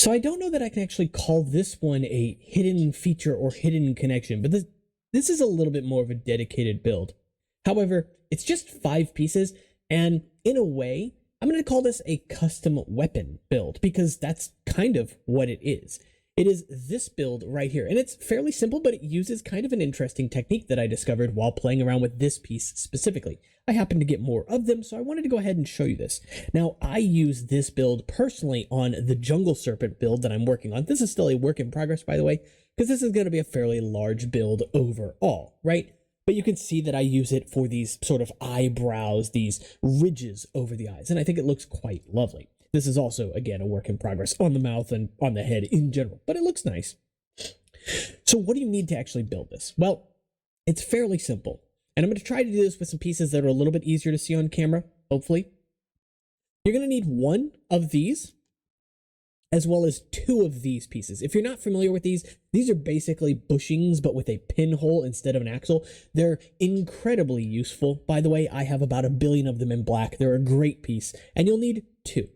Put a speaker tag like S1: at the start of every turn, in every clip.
S1: So I don't know that I can actually call this one a hidden feature or hidden connection, but this is a little bit more of a dedicated build. However, it's just 5 pieces, and in a way, I'm going to call this a custom weapon build, because that's kind of what it is. It is this build right here, and it's fairly simple, but it uses kind of an interesting technique that I discovered while playing around with this piece specifically. I happen to get more of them, so I wanted to go ahead and show you this. Now, I use this build personally on the Jungle Serpent build that I'm working on. This is still a work in progress, by the way, because this is going to be a fairly large build overall, right? But you can see that I use it for these sort of eyebrows, these ridges over the eyes, and I think it looks quite lovely. This is also, again, a work in progress on the mouth and on the head in general, but it looks nice. So what do you need to actually build this? Well, it's fairly simple, and I'm going to try to do this with some pieces that are a little bit easier to see on camera, hopefully. You're going to need 1 of these, as well as 2 of these pieces. If you're not familiar with these are basically bushings, but with a pinhole instead of an axle. They're incredibly useful. By the way, I have about 1 billion of them in black. They're a great piece, and you'll need 2.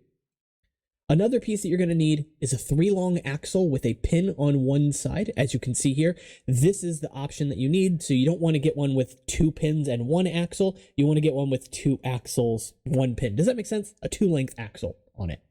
S1: Another piece that you're going to need is a 3-long axle with a pin on one side, as you can see here. This is the option that you need, so you don't want to get one with 2 pins and 1 axle. You want to get one with 2 axles, 1 pin. Does that make sense? A 2-length axle on it.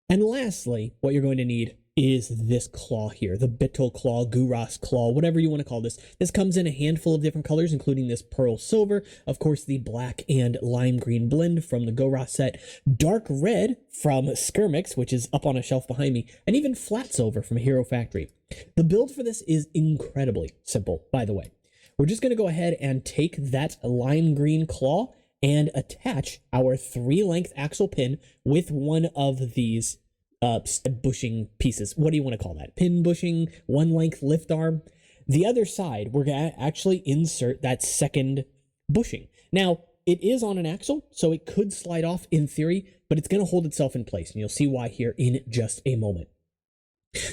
S1: And lastly, what you're going to need is this claw here, the Beetle claw, Guras claw, whatever you want to call this. This comes in a handful of different colors, including this pearl silver, of course the black and lime green blend from the Goras set, dark red from Skirmix, which is up on a shelf behind me, and even flat silver from Hero Factory. The build for this is incredibly simple, by the way. We're just going to go ahead and take that lime green claw and attach our 3-length axle pin with one of these bushing pieces. What do you want to call that? Pin bushing, 1-length lift arm. The other side, we're going to actually insert that second bushing. Now, it is on an axle, so it could slide off in theory, but it's going to hold itself in place, and you'll see why here in just a moment.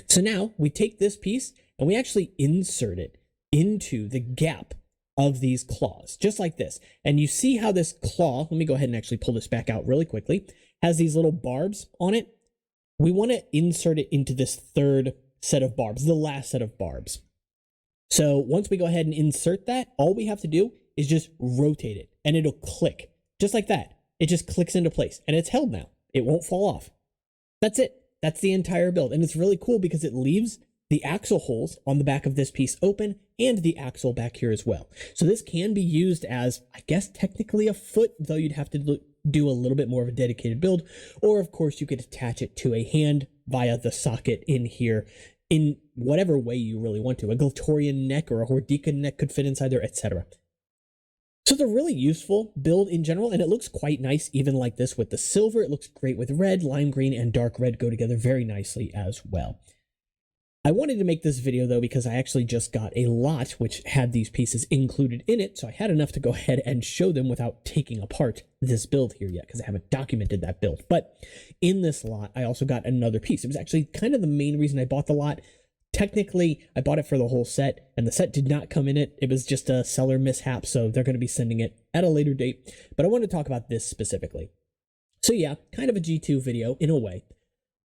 S1: So now we take this piece and we actually insert it into the gap of these claws, just like this. And you see how this claw, let me go ahead and actually pull this back out really quickly, has these little barbs on it. We want to insert it into this 3rd set of barbs, the last set of barbs. So once we go ahead and insert that, all we have to do is just rotate it, and it'll click, just like that. It just clicks into place, and it's held now. It won't fall off. That's it. That's the entire build, and it's really cool because it leaves the axle holes on the back of this piece open and the axle back here as well. So this can be used as, I guess, technically a foot, though you'd have to do a little bit more of a dedicated build, or of course you could attach it to a hand via the socket in here in whatever way you really want to. A Glatorian neck or a Hordeca neck could fit inside there, etc. So it's a really useful build in general, and it looks quite nice even like this with the silver. It looks great with red, lime green, and dark red go together very nicely as well. I wanted to make this video though because I actually just got a lot which had these pieces included in it, so I had enough to go ahead and show them without taking apart this build here yet because I haven't documented that build. But in this lot, I also got another piece. It was actually kind of the main reason I bought the lot. Technically, I bought it for the whole set, and the set did not come in it. It was just a seller mishap, so they're going to be sending it at a later date. But I want to talk about this specifically. So yeah, kind of a G2 video in a way.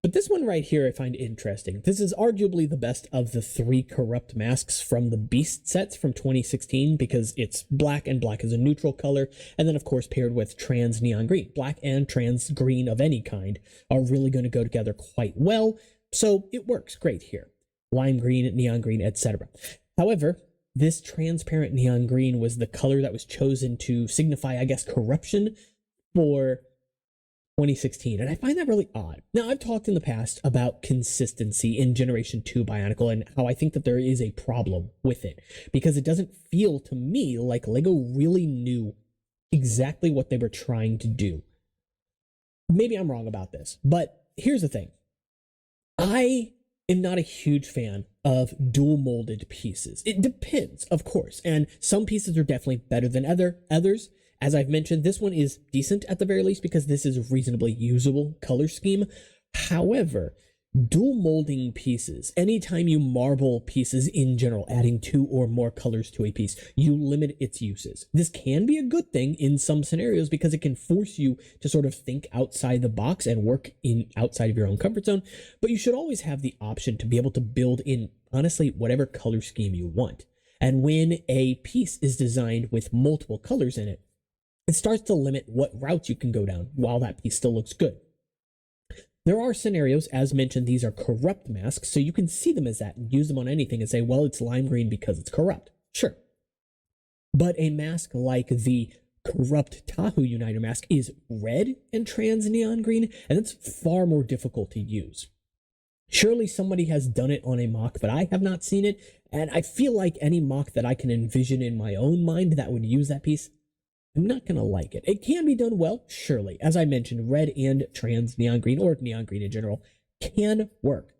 S1: But this one right here I find interesting. This is arguably the best of the 3 corrupt masks from the Beast sets from 2016 because it's black, and black is a neutral color, and then of course paired with trans neon green. Black and trans green of any kind are really going to go together quite well, so it works great here. Lime green, neon green, etc. However, this transparent neon green was the color that was chosen to signify, I guess, corruption for 2016, and I find that really odd. Now, I've talked in the past about consistency in Generation 2 Bionicle and how I think that there is a problem with it, because it doesn't feel to me like LEGO really knew exactly what they were trying to do. Maybe I'm wrong about this, but here's the thing. I am not a huge fan of dual molded pieces. It depends, of course, and some pieces are definitely better than others. As I've mentioned, this one is decent at the very least because this is a reasonably usable color scheme. However, Dual molding pieces. Anytime you marble pieces in general, adding 2 or more colors to a piece, you limit its uses. This can be a good thing in some scenarios because it can force you to sort of think outside the box and work in outside of your own comfort zone, but you should always have the option to be able to build in, honestly, whatever color scheme you want. And when a piece is designed with multiple colors in it, it starts to limit what routes you can go down while that piece still looks good. There are scenarios, as mentioned, these are corrupt masks, so you can see them as that and use them on anything and say, well, it's lime green because it's corrupt. Sure. But a mask like the corrupt Tahoe Uniter mask is red and trans neon green, and it's far more difficult to use. Surely somebody has done it on a mock, but I have not seen it, and I feel like any mock that I can envision in my own mind that would use that piece, I'm not going to like it. It can be done well, surely. As I mentioned, red and trans neon green, or neon green in general, can work.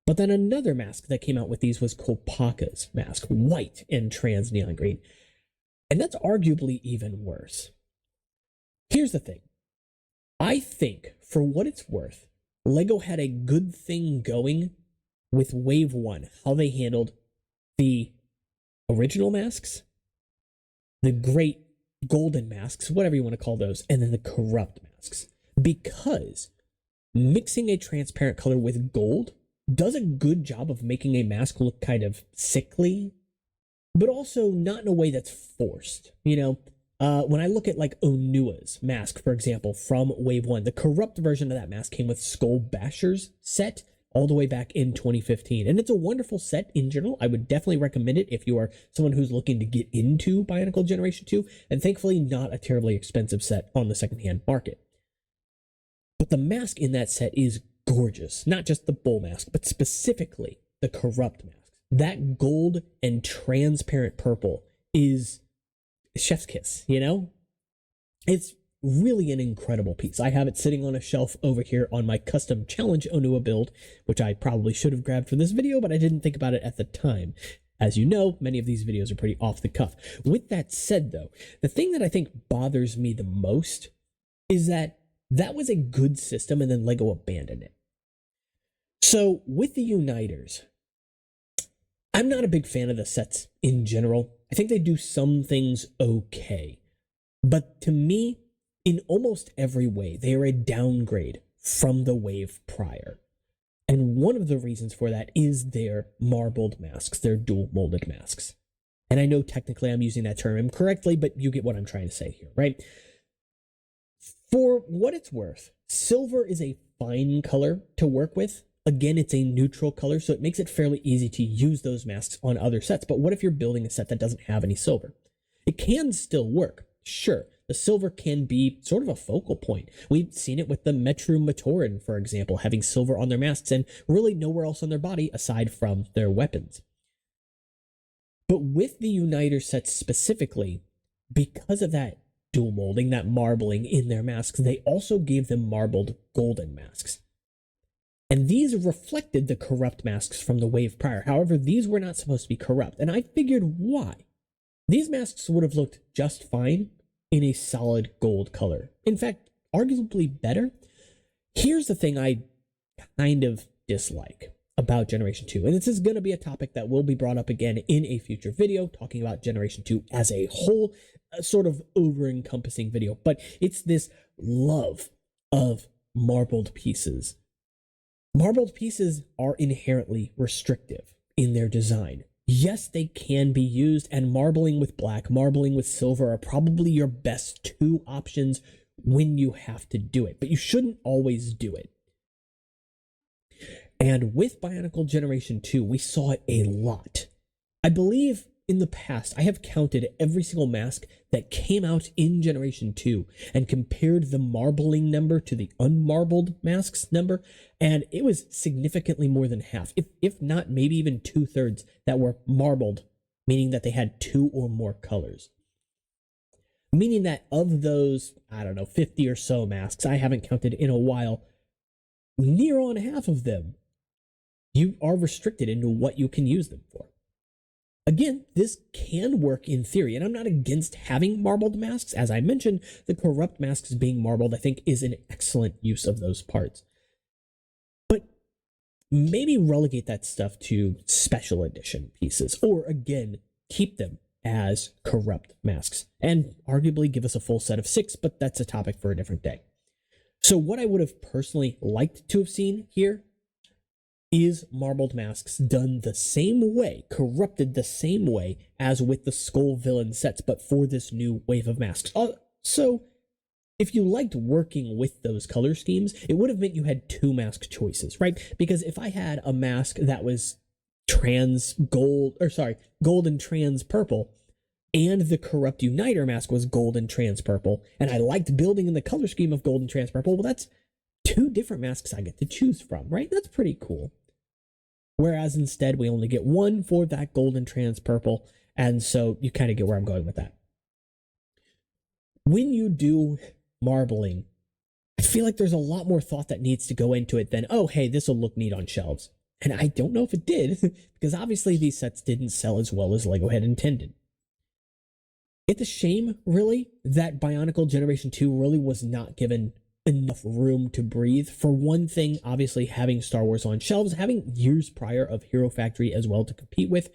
S1: But then another mask that came out with these was Kopaka's mask, white and trans neon green. And that's arguably even worse. Here's the thing. I think, for what it's worth, LEGO had a good thing going with Wave 1, how they handled the original masks, the great golden masks, whatever you want to call those, and then the corrupt masks. Because mixing a transparent color with gold does a good job of making a mask look kind of sickly, but also not in a way that's forced. You know, when I look at like Onua's mask, for example, from Wave 1, the corrupt version of that mask came with Skull Basher's set all the way back in 2015. And it's a wonderful set in general. I would definitely recommend it if you are someone who's looking to get into Bionicle Generation 2, and thankfully not a terribly expensive set on the secondhand market. But the mask in that set is gorgeous. Not just the bull mask, but specifically the corrupt mask. That gold and transparent purple is chef's kiss, you know? It's really an incredible piece. I have it sitting on a shelf over here on my custom challenge Onua build, which I probably should have grabbed for this video, but I didn't think about it at the time. As you know, many of these videos are pretty off the cuff. With that said, though, the thing that I think bothers me the most is that that was a good system and then LEGO abandoned it. So with the Uniters, I'm not a big fan of the sets in general. I think they do some things okay. But to me, in almost every way, they are a downgrade from the wave prior. And one of the reasons for that is their marbled masks, their dual molded masks. And I know technically I'm using that term incorrectly, but you get what I'm trying to say here, right? For what it's worth, silver is a fine color to work with. Again, it's a neutral color, so it makes it fairly easy to use those masks on other sets. But what if you're building a set that doesn't have any silver? It can still work, sure. The silver can be sort of a focal point. We've seen it with the Metru Matoran, for example, having silver on their masks and really nowhere else on their body aside from their weapons. But with the Uniter sets specifically, because of that dual molding, that marbling in their masks, they also gave them marbled golden masks. And these reflected the corrupt masks from the wave prior. However, these were not supposed to be corrupt, and I figured why. These masks would have looked just fine in a solid gold color. In fact, arguably better. Here's the thing I kind of dislike about Generation 2, and this is going to be a topic that will be brought up again in a future video, talking about Generation 2 as a whole, a sort of over-encompassing video, but it's this love of marbled pieces. Marbled pieces are inherently restrictive in their design. Yes, they can be used, and marbling with black, marbling with silver are probably your best two options when you have to do it, but you shouldn't always do it. And with Bionicle Generation 2, we saw it a lot. I believe in the past, I have counted every single mask that came out in Generation 2 and compared the marbling number to the unmarbled masks number, and it was significantly more than half, if not maybe even 2/3 that were marbled, meaning that they had 2 or more colors. Meaning that of those, I don't know, 50 or so masks, I haven't counted in a while, near on half of them, you are restricted into what you can use them for. Again, this can work in theory, and I'm not against having marbled masks. As I mentioned, the corrupt masks being marbled, I think, is an excellent use of those parts. But maybe relegate that stuff to special edition pieces, or again, keep them as corrupt masks, and arguably give us a full set of 6, but that's a topic for a different day. So what I would have personally liked to have seen here is marbled masks done the same way, corrupted the same way as with the Skull Villain sets, but for this new wave of masks. So if you liked working with those color schemes, it would have meant you had 2 mask choices, right? Because if I had a mask that was gold and trans purple, and the Corrupt Uniter mask was gold and trans purple, and I liked building in the color scheme of gold and trans purple, well, that's 2 different masks I get to choose from, right? That's pretty cool. Whereas instead, we only get 1 for that gold and trans purple, and so you kind of get where I'm going with that. When you do marbling, I feel like there's a lot more thought that needs to go into it than, oh, hey, this will look neat on shelves. And I don't know if it did, because obviously these sets didn't sell as well as LEGO had intended. It's a shame, really, that Bionicle Generation 2 really was not given enough room to breathe. For one thing, obviously having Star Wars on shelves, having years prior of Hero Factory as well to compete with,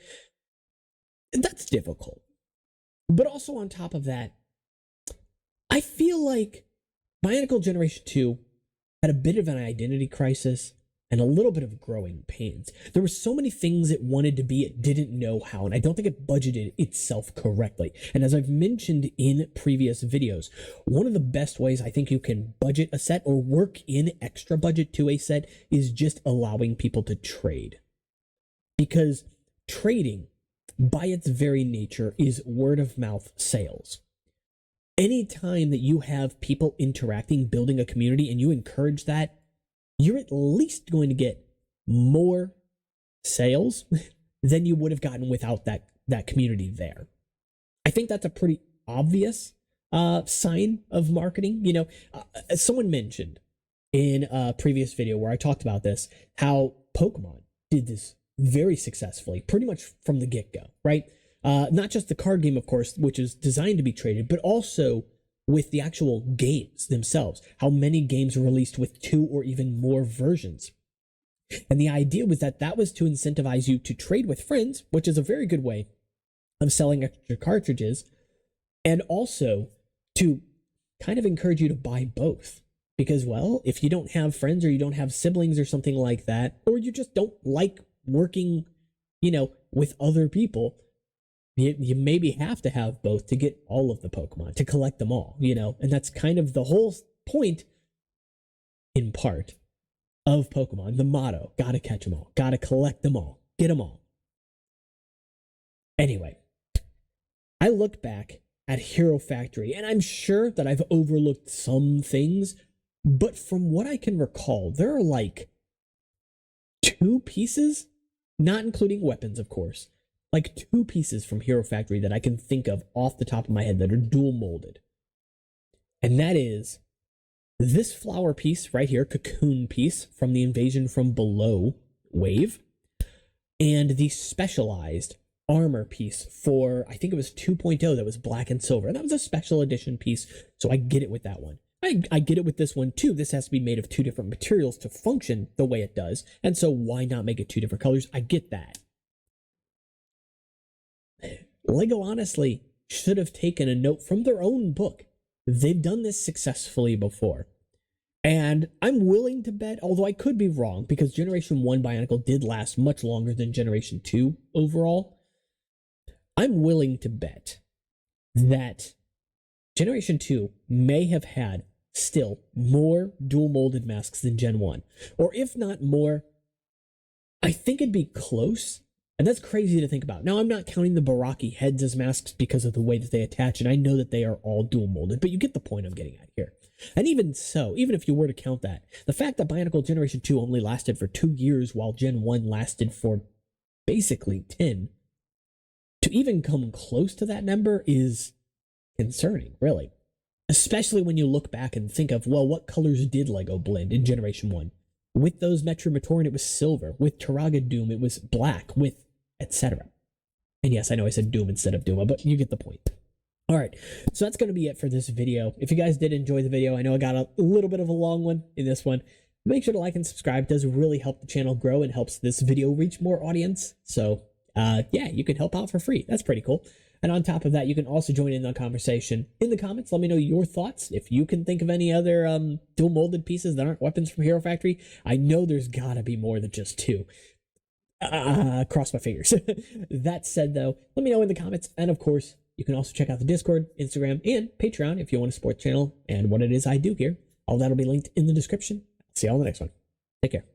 S1: that's difficult. But also on top of that, I feel like Bionicle Generation 2 had a bit of an identity crisis and a little bit of growing pains. There were so many things it wanted to be, it didn't know how, and I don't think it budgeted itself correctly. And as I've mentioned in previous videos, one of the best ways I think you can budget a set or work in extra budget to a set is just allowing people to trade. Because trading, by its very nature, is word of mouth sales. Anytime that you have people interacting, building a community, and you encourage that, you're at least going to get more sales than you would have gotten without that community there. I think that's a pretty obvious sign of marketing. You know, someone mentioned in a previous video where I talked about this, how Pokemon did this very successfully, pretty much from the get-go, right? Not just the card game, of course, which is designed to be traded, but also with the actual games themselves. How many games were released with 2 or even more versions. And the idea was that was to incentivize you to trade with friends, which is a very good way of selling extra cartridges, and also to kind of encourage you to buy both. Because, well, if you don't have friends or you don't have siblings or something like that, or you just don't like working, with other people, you maybe have to have both to get all of the Pokemon, to collect them all, and that's kind of the whole point, in part, of Pokemon. The motto, gotta catch them all, gotta collect them all, get them all. Anyway, I look back at Hero Factory, and I'm sure that I've overlooked some things, but from what I can recall, there are like 2 pieces, not including weapons, of course, like 2 pieces from Hero Factory that I can think of off the top of my head that are dual molded. And that is this flower piece right here, cocoon piece from the Invasion from Below wave, and the specialized armor piece for, I think it was 2.0, that was black and silver. And that was a special edition piece, so I get it with that one. I get it with this one too. This has to be made of 2 different materials to function the way it does, and so why not make it 2 different colors? I get that. LEGO honestly should have taken a note from their own book. They've done this successfully before. And I'm willing to bet, although I could be wrong, because Generation 1 Bionicle did last much longer than Generation 2 overall, I'm willing to bet that Generation 2 may have had still more dual molded masks than Gen 1. Or if not more, I think it'd be close. And that's crazy to think about. Now, I'm not counting the Baraki heads as masks because of the way that they attach, and I know that they are all dual molded, but you get the point I'm getting at here. And even so, even if you were to count that, the fact that Bionicle Generation 2 only lasted for 2 years while Gen 1 lasted for basically 10, to even come close to that number is concerning, really. Especially when you look back and think of, well, what colors did LEGO blend in Generation 1? With those Metromotoran, it was silver. With Taraga Doom, it was black, with etc. And yes, I know I said Doom instead of Duma, but you get the point. Alright, so that's going to be it for this video. If you guys did enjoy the video, I know I got a little bit of a long one in this one. Make sure to like and subscribe. It does really help the channel grow and helps this video reach more audience. So yeah, you can help out for free. That's pretty cool. And on top of that, you can also join in the conversation in the comments. Let me know your thoughts. If you can think of any other dual molded pieces that aren't weapons from Hero Factory, I know there's gotta be more than just 2. Cross my fingers. That said, though, let me know in the comments. And of course, you can also check out the Discord, Instagram, and Patreon if you want to support the channel and what it is I do here. All that'll be linked in the description. See you all in the next one. Take care.